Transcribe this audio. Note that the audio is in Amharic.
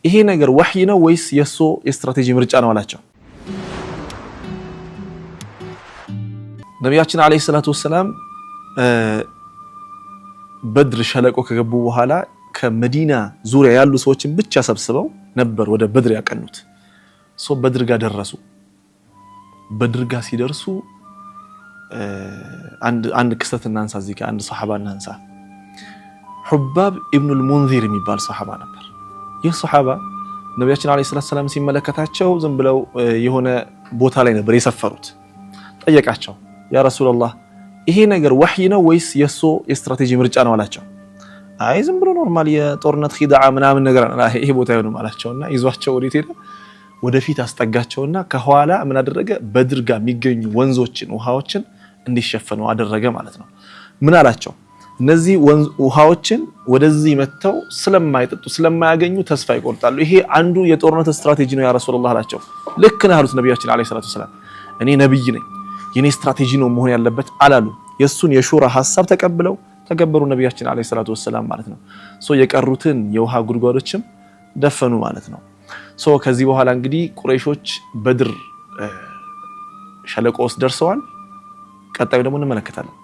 ይሄ ነገር ወህይ ነው ወይስ የሱ የስትራቴጂ ምርጫ ነው አላቸው። ነብያችን አለይሂ ሰላቱ ወሰለም በድር ሸለቆ ከገቡ በኋላ ከመዲና ዙሪያ ያሉ ሰዎችን ብቻ ሰብስበው ነበር ወደ በድር ያቀኑት። በድር ጋር ደረሱ። በድር ጋር ሲደርሱ አንድ ክስተት እናንሳ። እዚህ ጋር አንድ ሱሐባ እናንሳ። ሑባብ ኢብኑል ሙንዚር የሚባል ሱሐባ ነበር። ይህ ሱሐባ ነብያችን አለይሂ ሰላቱ ወሰለም ሲመለከታቸው ዝም ብለው የሆነ ቦታ ላይ ነበር የሰፈሩት። ጠየቃቸው፣ ያ ረሱላህ ይሄ ነገር ወህይ ነው ወይስ የሱ የስትራቴጂ ምርጫ ነው አላቸው። አይ ዝም ብሎ ኖርማል የጦርነት ኺዳዓ ምናምን ነገር ይሄ ቦታ ይሆንም አላቸውና ይዟቸው ወዴት ሄደ? ወደፊት አስጠጋቸውና ከኋላ ምን አደረገ? በድር ጋር የሚገኙ ወንዞችን ውሃዎችን እንዲሸፈኑ አደረገ ማለት ነው። ምን አላቸው? እነዚህ ውሃዎችን ወደዚህ መተው ስለማይጠጡ ስለማያገኙ ተስፋ ይቆርጣሉ። ይሄ አንዱ የጦርነት ስትራቴጂ ነው ያ ረሱላህ አላቸው። ልክ ነህ አሉት ነብያችን አለይሂ ሰላቱ ወሰለም። እኔ ነብይ ነኝ የኔ ስትራቴጂ ነው መሆን ያለበት አላሉ። የሱን የሹራ ሐሳብ ተቀብለው ተገበሩ ነብያችን አለይሂ ሰላቱ ወሰለም ማለት ነው። የቀሩትን የውሃ ጉድጓዶችም ደፈኑ ማለት ነው። ከዚህ በኋላ እንግዲህ ቁረይሾች በድር ሸለቆ ውስጥ ደርሰዋል። ቀጣዩ ደግሞ እንመለከታለን።